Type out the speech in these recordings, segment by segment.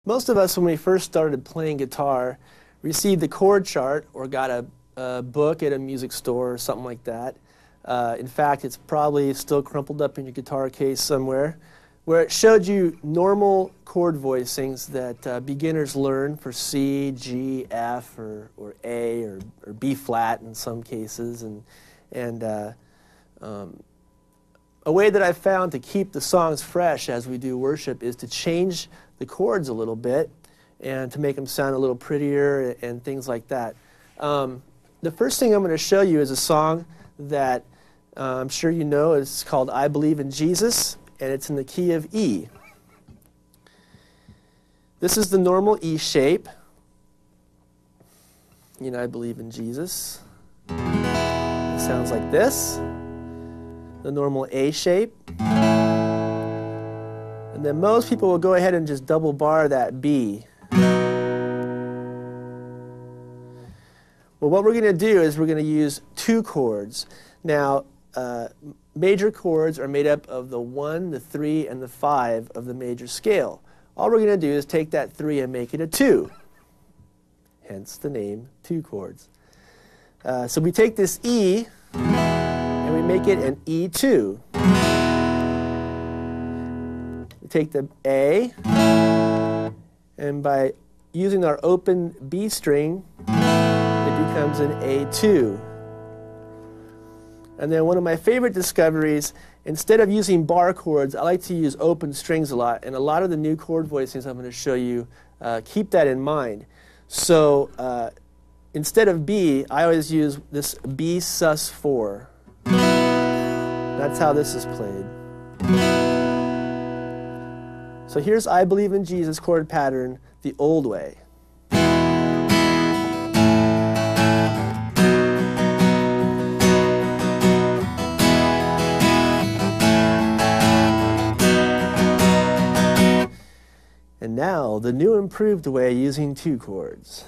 Most of us, when we first started playing guitar, received the chord chart or got a book at a music store or something like that. In fact, it's probably still crumpled up in your guitar case somewhere, where it showed you normal chord voicings that beginners learn for C, G, F, or A, or B flat in some cases. A way that I've found to keep the songs fresh as we do worship is to change the chords a little bit and to make them sound a little prettier and things like that. The first thing I'm going to show you is a song that I'm sure you know. It's called I Believe in Jesus, and it's in the key of E. This is the normal E shape. You know, I believe in Jesus. It sounds like this. The normal A shape. And then most people will go ahead and just double bar that B. Well, what we're going to do is we're going to use two chords. Now, major chords are made up of the 1, the 3, and the 5 of the major scale. All we're going to do is take that 3 and make it a 2. Hence the name two chords. So we take this E and we make it an E2. We take the A, and by using our open B string, it becomes an A2. And then one of my favorite discoveries, instead of using bar chords, I like to use open strings a lot. And a lot of the new chord voicings I'm going to show you keep that in mind. So instead of B, I always use this B sus4. That's how this is played. So here's I Believe in Jesus chord pattern the old way. And now, the new improved way using two chords.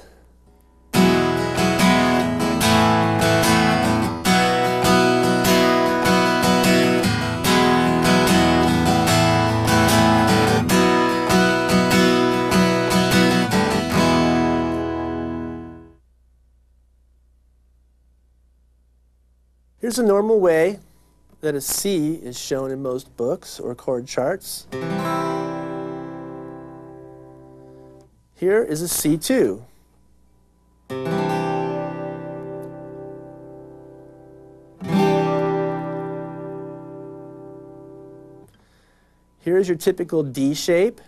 Here's a normal way that a C is shown in most books or chord charts. Here is a C2. Here's your typical D shape.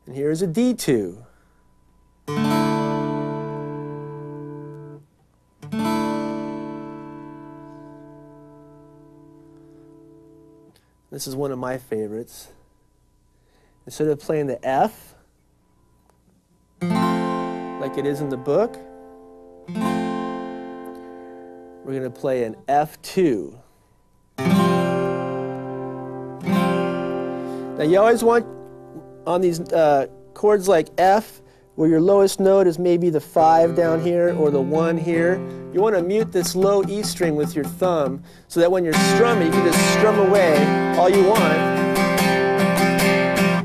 And here's a D2. This is one of my favorites. Instead of playing the F, like it is in the book, we're going to play an F2. Now you always want, on these chords like F, where your lowest note is maybe the 5 down here or the 1 here, you want to mute this low E string with your thumb so that when you're strumming, you can just strum away all you want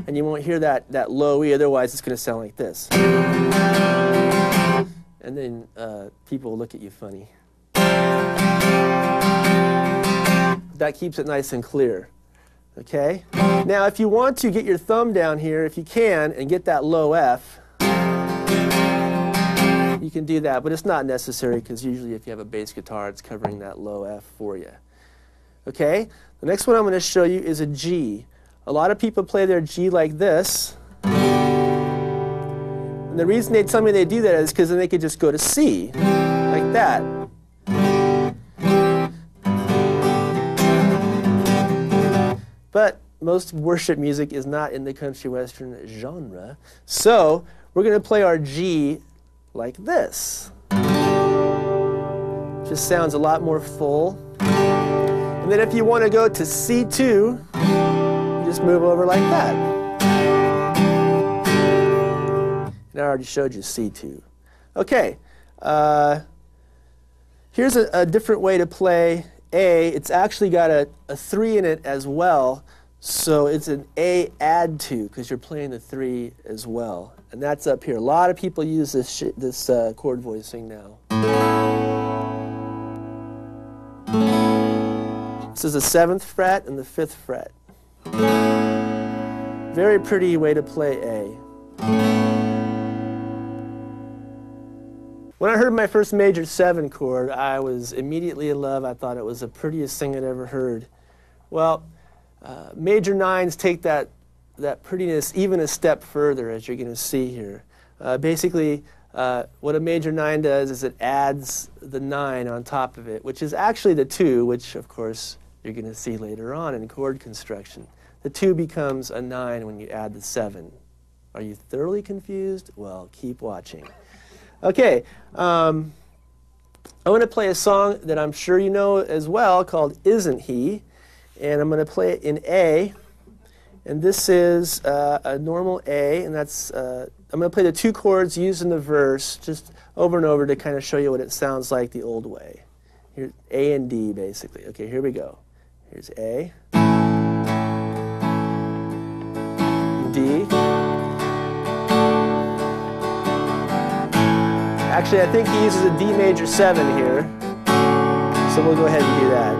and you won't hear that low E, otherwise it's going to sound like this. And then people will look at you funny. That keeps it nice and clear. Okay? Now if you want to get your thumb down here, if you can, and get that low F, you can do that, but it's not necessary because usually if you have a bass guitar, it's covering that low F for you. Okay? The next one I'm going to show you is a G. A lot of people play their G like this. And the reason they tell me they do that is because then they could just go to C, like that. But most worship music is not in the country western genre, so we're going to play our G like this. Just sounds a lot more full. And then if you want to go to C2, you just move over like that. And I already showed you C2. Okay, here's a different way to play A, it's actually got a 3 in it as well, so it's an A add 2 because you're playing the 3 as well. And that's up here. A lot of people use this chord voicing now. This is the 7th fret and the 5th fret. Very pretty way to play A. When I heard my first major 7 chord, I was immediately in love. I thought it was the prettiest thing I'd ever heard. Well, major 9s take that prettiness even a step further, as you're going to see here. Basically, what a major 9 does is it adds the 9 on top of it, which is actually the 2, which, of course, you're going to see later on in chord construction. The 2 becomes a 9 when you add the 7. Are you thoroughly confused? Well, keep watching. Okay, I want to play a song that I'm sure you know as well called Isn't He? And I'm going to play it in A. And this is a normal A, and that's, I'm going to play the 2 chords used in the verse just over and over to kind of show you what it sounds like the old way. Here's A and D, basically. Okay, here we go. Here's A, D. Actually, I think he uses a D major 7 here, so we'll go ahead and do that.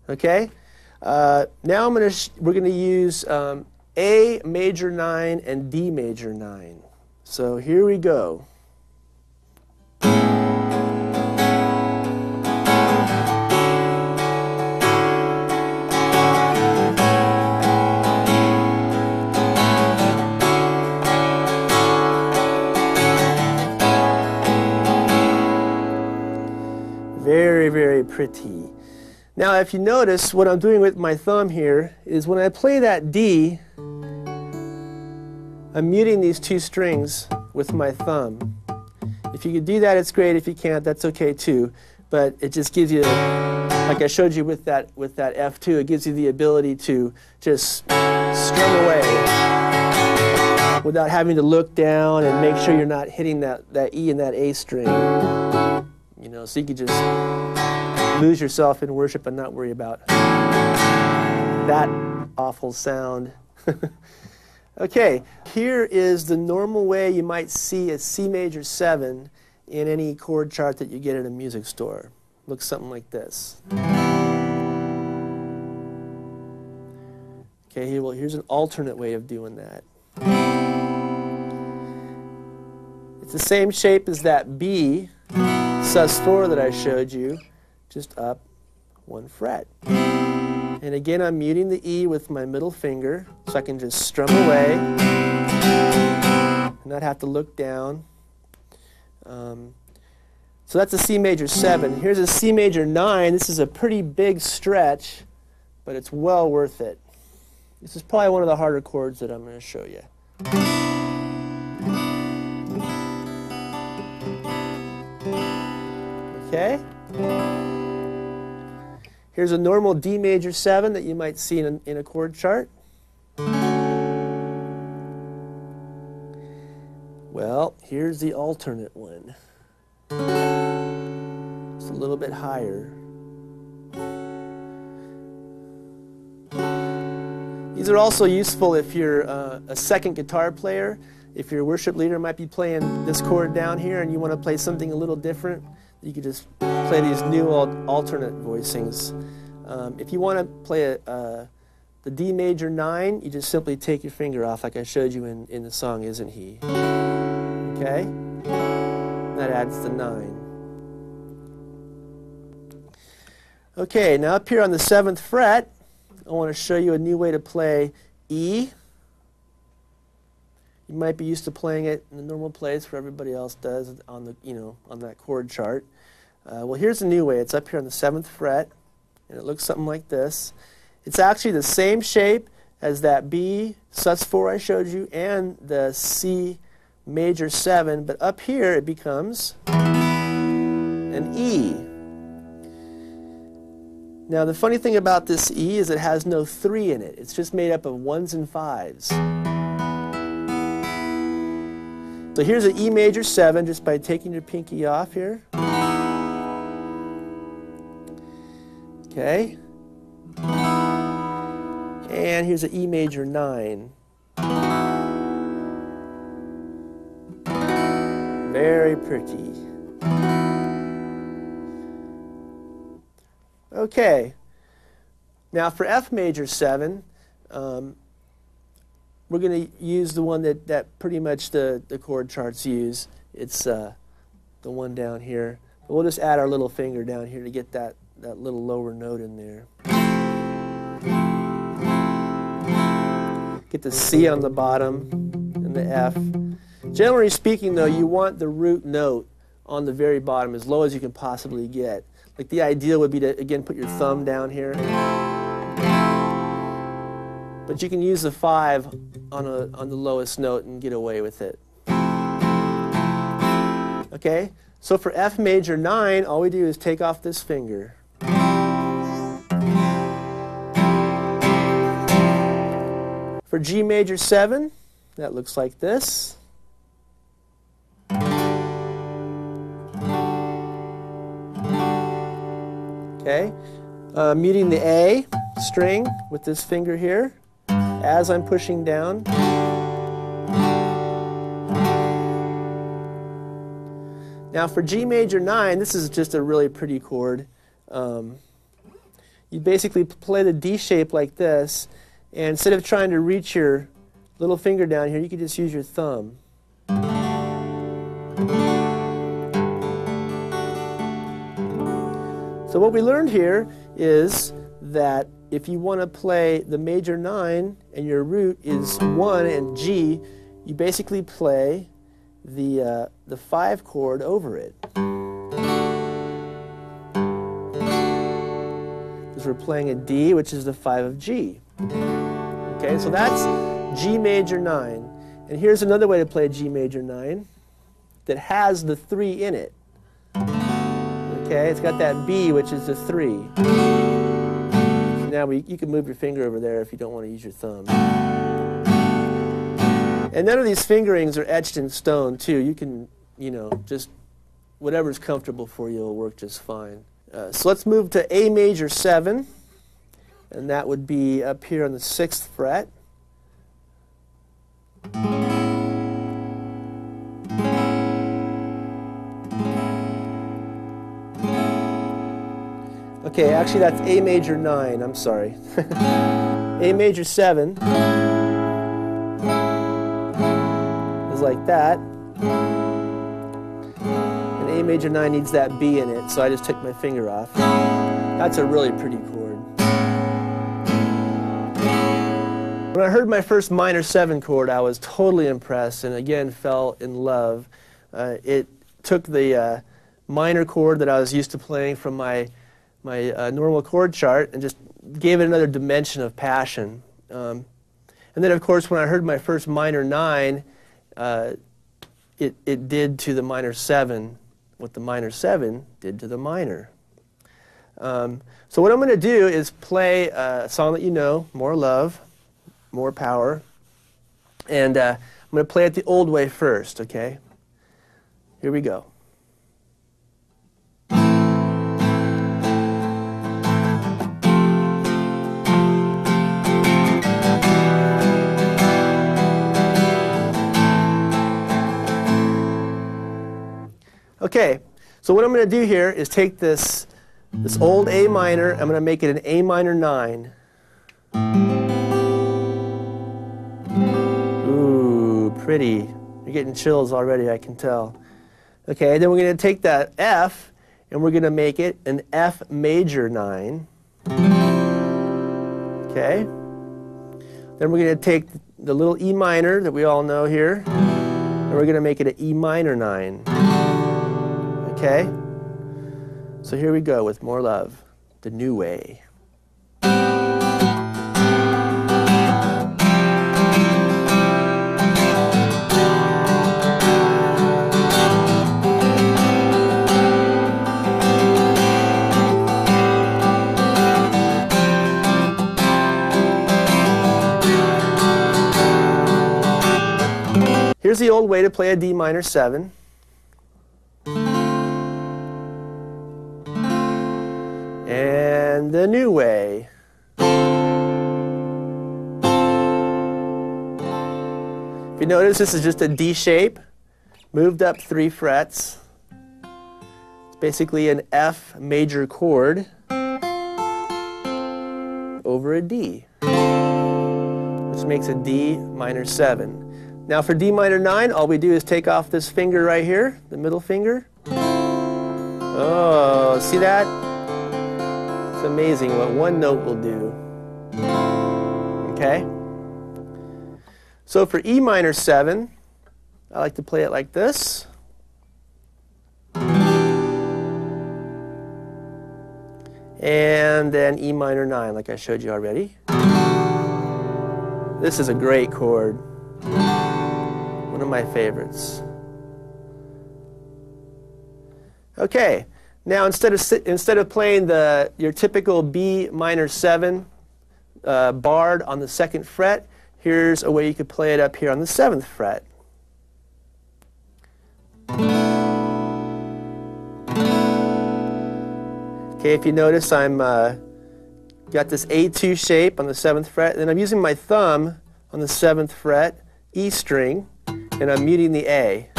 Okay, now we're going to use A major 9 and D major 9. So here we go. Very, very pretty. Now, if you notice, what I'm doing with my thumb here is when I play that D, I'm muting these 2 strings with my thumb. If you could do that, it's great. If you can't, that's okay too. But it just gives you, like I showed you with that F2, it gives you the ability to just strum away without having to look down and make sure you're not hitting that E and that A string. You know, so you could just lose yourself in worship and not worry about that awful sound. Okay, here is the normal way you might see a C major 7 in any chord chart that you get at a music store. Looks something like this. Okay, well, here's an alternate way of doing that. It's the same shape as that B sus4 that I showed you, just up 1 fret. And again, I'm muting the E with my middle finger, so I can just strum away and not have to look down. So that's a C major 7. Here's a C major 9. This is a pretty big stretch, but it's well worth it. This is probably one of the harder chords that I'm going to show you. Okay? Here's a normal D major 7 that you might see in a chord chart. Well, here's the alternate one. It's a little bit higher. These are also useful if you're a second guitar player. If your worship leader might be playing this chord down here and you want to play something a little different, you could just play these new alternate voicings. If you want to play the D major 9, you just simply take your finger off like I showed you in the song Isn't He? Okay? That adds the 9. Okay, now up here on the 7th fret, I want to show you a new way to play E. You might be used to playing it in the normal place where everybody else does on the, on that chord chart. Well, here's a new way. It's up here on the 7th fret, and it looks something like this. It's actually the same shape as that B sus4 I showed you and the C major 7, but up here it becomes an E. Now, the funny thing about this E is it has no 3 in it. It's just made up of 1s and 5s. So here's an E major 7 just by taking your pinky off here. Okay. And here's an E major 9. Very pretty. Okay. Now for F major 7, we're going to use the one that pretty much the chord charts use. It's the one down here. But we'll just add our little finger down here to get that little lower note in there. Get the C on the bottom and the F. Generally speaking, though, you want the root note on the very bottom as low as you can possibly get. Like the ideal would be to, again, put your thumb down here. But you can use the 5 on the lowest note and get away with it. Okay? So for F major 9, all we do is take off this finger. For G major 7, that looks like this. Okay? Muting the A string with this finger here as I'm pushing down. Now for G major 9, this is just a really pretty chord. You basically play the D shape like this, and instead of trying to reach your little finger down here, you can just use your thumb. So what we learned here is that if you want to play the major 9 and your root is 1 and G, you basically play the 5 chord over it. Because we're playing a D, which is the 5 of G. Okay, so that's G major 9. And here's another way to play a G major 9 that has the 3 in it. Okay, it's got that B, which is the 3. Now you can move your finger over there if you don't want to use your thumb. And none of these fingerings are etched in stone, too. You can, just whatever's comfortable for you will work just fine. So let's move to A major 7, and that would be up here on the 6th fret. Okay, actually that's A major 9, I'm sorry. A major 7 is like that. And A major 9 needs that B in it, so I just took my finger off. That's a really pretty chord. When I heard my first minor 7 chord, I was totally impressed and again fell in love. It took the minor chord that I was used to playing from my normal chord chart and just gave it another dimension of passion. And then, of course, when I heard my first minor 9, it did to the minor 7 what the minor 7 did to the minor. So what I'm going to do is play a song that you know, More Love, More Power. And I'm going to play it the old way first, okay? Here we go. Okay, so what I'm going to do here is take this old A minor, I'm going to make it an A minor 9. Ooh, pretty. You're getting chills already, I can tell. Okay, then we're going to take that F, and we're going to make it an F major 9. Okay. Then we're going to take the little E minor that we all know here, and we're going to make it an E minor 9. Okay? So here we go with More Love, the new way. Here's the old way to play a D minor 7. And the new way. If you notice, this is just a D shape, moved up 3 frets. It's basically an F major chord over a D, which makes a D minor 7. Now for D minor 9, all we do is take off this finger right here, the middle finger. Oh, see that? It's amazing what one note will do. Okay? So for E minor 7, I like to play it like this. And then E minor 9, like I showed you already. This is a great chord. One of my favorites. Okay, now instead of playing your typical B minor 7 barred on the 2nd fret, here's a way you could play it up here on the 7th fret. Okay, if you notice, I'm got this A2 shape on the 7th fret, and then I'm using my thumb on the 7th fret, E string, and I'm muting the A.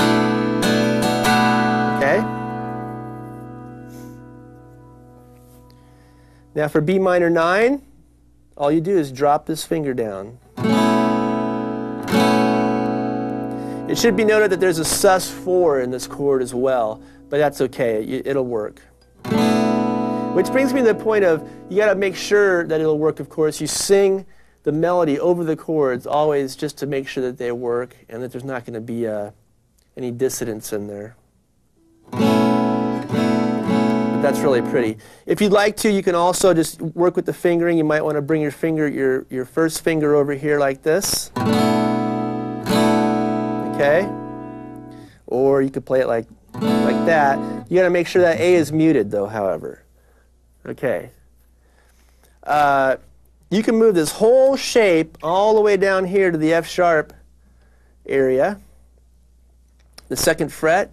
Okay? Now for B minor 9, all you do is drop this finger down. It should be noted that there's a sus4 in this chord as well, but that's okay, it'll work. Which brings me to the point of, you got to make sure that it'll work, of course. You sing the melody over the chords always just to make sure that they work and that there's not going to be any dissonance in there. But that's really pretty. If you'd like to, you can also just work with the fingering. You might want to bring your first finger over here like this. Okay? Or you could play it like that. You got to make sure that A is muted though, however. Okay. You can move this whole shape all the way down here to the F sharp area, the 2nd fret,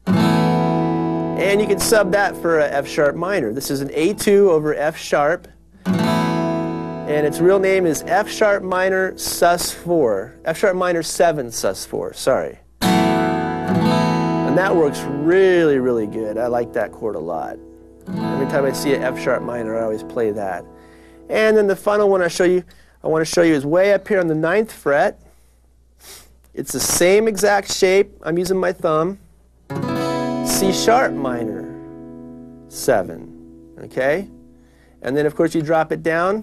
and you can sub that for a F sharp minor. This is an A2 over F sharp, and its real name is F sharp minor sus4, F sharp minor 7 sus4, sorry. And that works really, really good. I like that chord a lot. Every time I see an F sharp minor, I always play that. And then the final one I want to show you is way up here on the 9th fret. It's the same exact shape. I'm using my thumb. C sharp minor 7. Okay? And then of course you drop it down.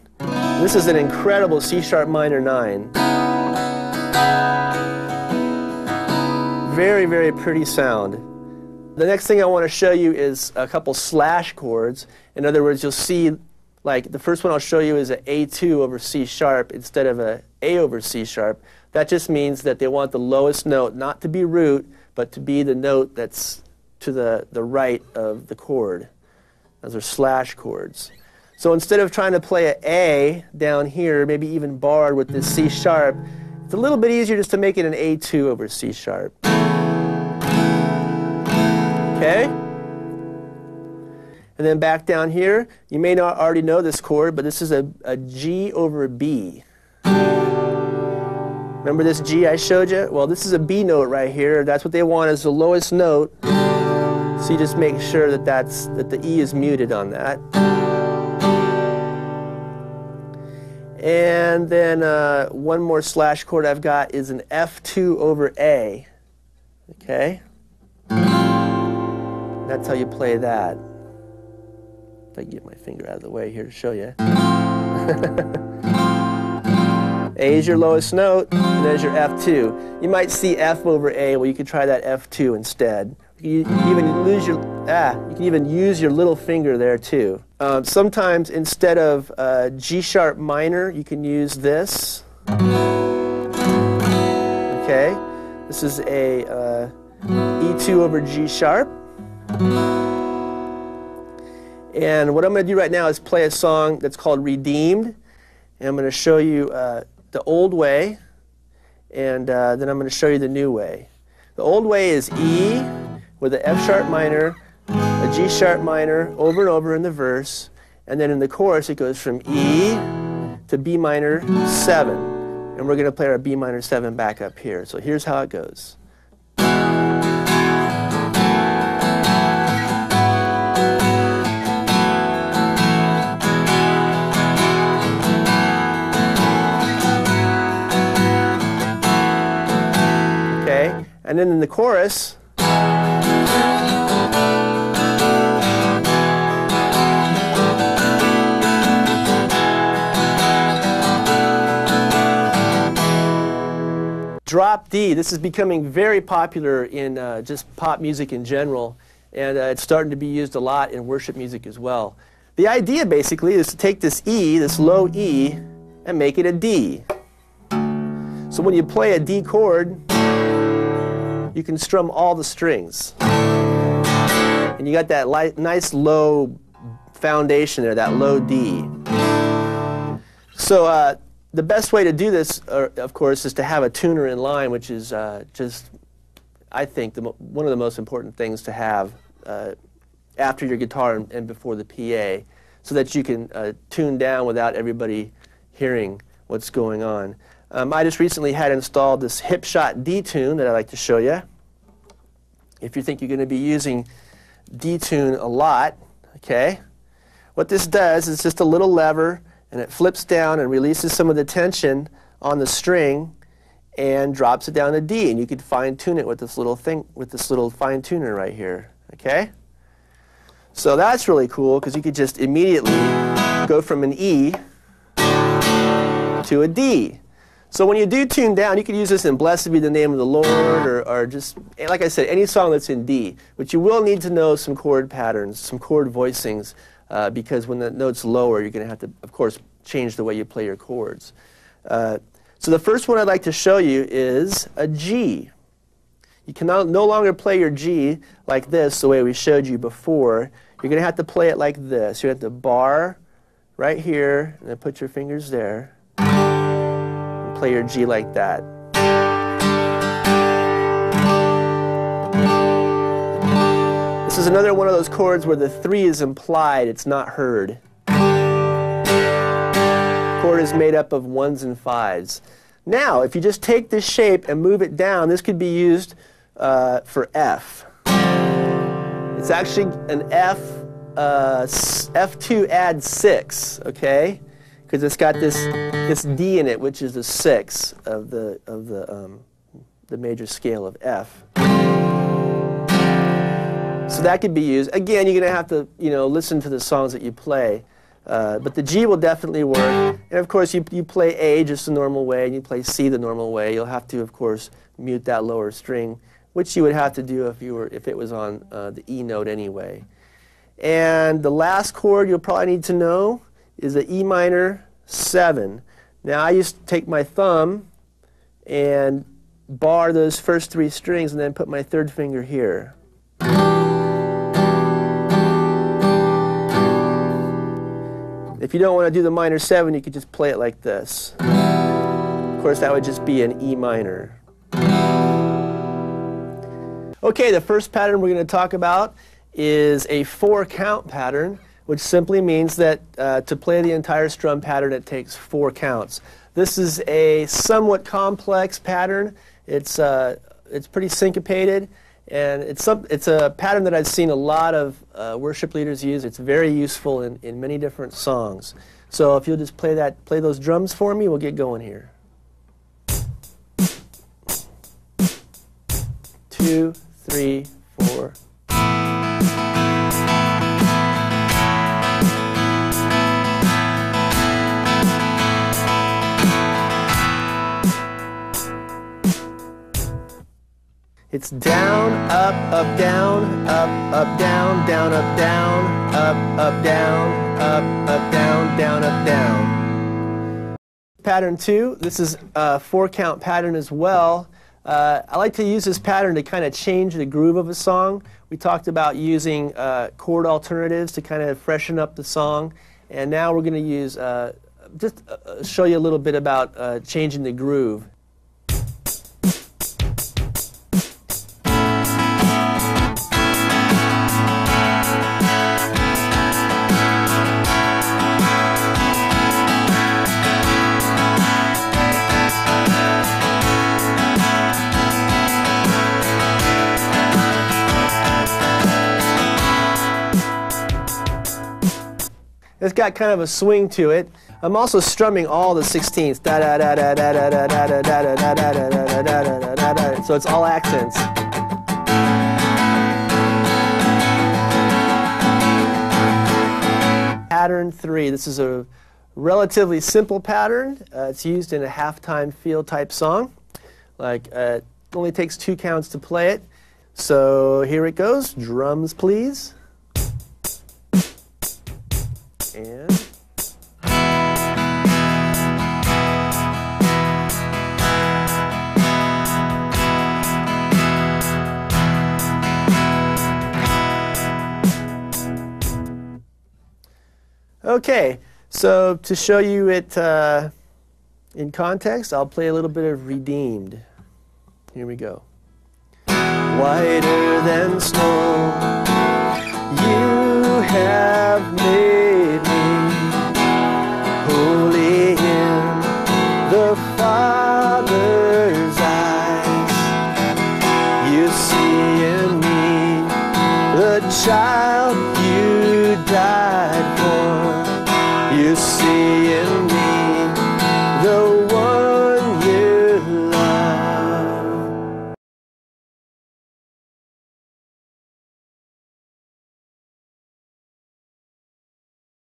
This is an incredible C sharp minor 9. Very, very pretty sound. The next thing I want to show you is a couple slash chords. In other words, you'll see, like the first one I'll show you is an A2 over C sharp instead of an A over C sharp. That just means that they want the lowest note not to be root, but to be the note that's to the right of the chord. Those are slash chords. So instead of trying to play an A down here, maybe even barred with this C sharp, it's a little bit easier just to make it an A2 over C sharp. Okay? And then back down here, you may not already know this chord, but this is a G over a B. Remember this G I showed you? Well, this is a B note right here. That's what they want as the lowest note. So you just make sure that the E is muted on that. And then one more slash chord I've got is an F2 over A. Okay? That's how you play that. If I can get my finger out of the way here to show you. A is your lowest note, and there's your F2. You might see F over A. Well, you could try that F2 instead. You can even use your little finger there too. Sometimes instead of G sharp minor, you can use this. Okay, this is a E2 over G sharp. And what I'm going to do right now is play a song that's called Redeemed. And I'm going to show you the old way. and then I'm going to show you the new way. The old way is E with an F sharp minor, a G sharp minor, over and over in the verse, and then in the chorus it goes from E to B minor 7. And we're going to play our B minor 7 back up here. So here's how it goes. Okay, and then in the chorus, drop D. This is becoming very popular in just pop music in general, and it's starting to be used a lot in worship music as well. The idea basically is to take this E, this low E, and make it a D. So when you play a D chord, you can strum all the strings. And you got that nice low foundation there, that low D. So the best way to do this, of course, is to have a tuner in line, which is just, I think, one of the most important things to have after your guitar and before the PA, so that you can tune down without everybody hearing what's going on. I just recently had installed this hip shot D tune that I'd like to show you. If you think you're going to be using D tune a lot, okay, what this does is just a little lever, and it flips down and releases some of the tension on the string and drops it down to D, and you could fine tune it with this little thing, with this little fine tuner right here, okay? So that's really cool because you could just immediately go from an E to a D. So when you do tune down, you could use this in Blessed Be the Name of the Lord, or just, like I said, any song that's in D. But you will need to know some chord patterns, some chord voicings, because when the note's lower, you're going to have to, of course, change the way you play your chords. So the first one I'd like to show you is a G. You can no longer play your G like this, the way we showed you before. You're going to have to play it like this. You have to bar right here, and then put your fingers there, and play your G like that. This is another one of those chords where the 3 is implied, it's not heard. The chord is made up of 1s and 5s. Now, if you just take this shape and move it down, this could be used for F. It's actually an F, F2 add 6, okay? Because it's got this D in it, which is the 6 of the major scale of F. So that could be used. Again, you're going to have to, listen to the songs that you play. But the G will definitely work. And of course, you play A just the normal way, and you play C the normal way. You'll have to, of course, mute that lower string, which you would have to do if it was on the E note anyway. And the last chord you'll probably need to know is the E minor 7. Now, I used to take my thumb and bar those first 3 strings and then put my 3rd finger here. If you don't want to do the minor 7, you could just play it like this. Of course, that would just be an E minor. Okay, the first pattern we're going to talk about is a 4-count pattern, which simply means that to play the entire strum pattern, it takes 4 counts. This is a somewhat complex pattern. It's pretty syncopated. And it's a pattern that I've seen a lot of worship leaders use. It's very useful in many different songs. So if you'll just play those drums for me, we'll get going here. 2, 3, 4. It's down, up, down, up, down, down, up, down, up, down, up, down, down, up, down. Pattern 2, this is a 4-count pattern as well. I like to use this pattern to kind of change the groove of a song. We talked about using chord alternatives to kind of freshen up the song. And now we're going to use, just show you a little bit about changing the groove. It's got kind of a swing to it. I'm also strumming all the 16ths. So it's all accents. Pattern 3. This is a relatively simple pattern. It's used in a halftime feel type song. Like it only takes 2 counts to play it. So here it goes. Drums, please. And okay, so to show you it in context, I'll play a little bit of Redeemed. Here we go. Whiter than snow, you have made me holy in the Father's eyes. You see in me the child you died for. You see in me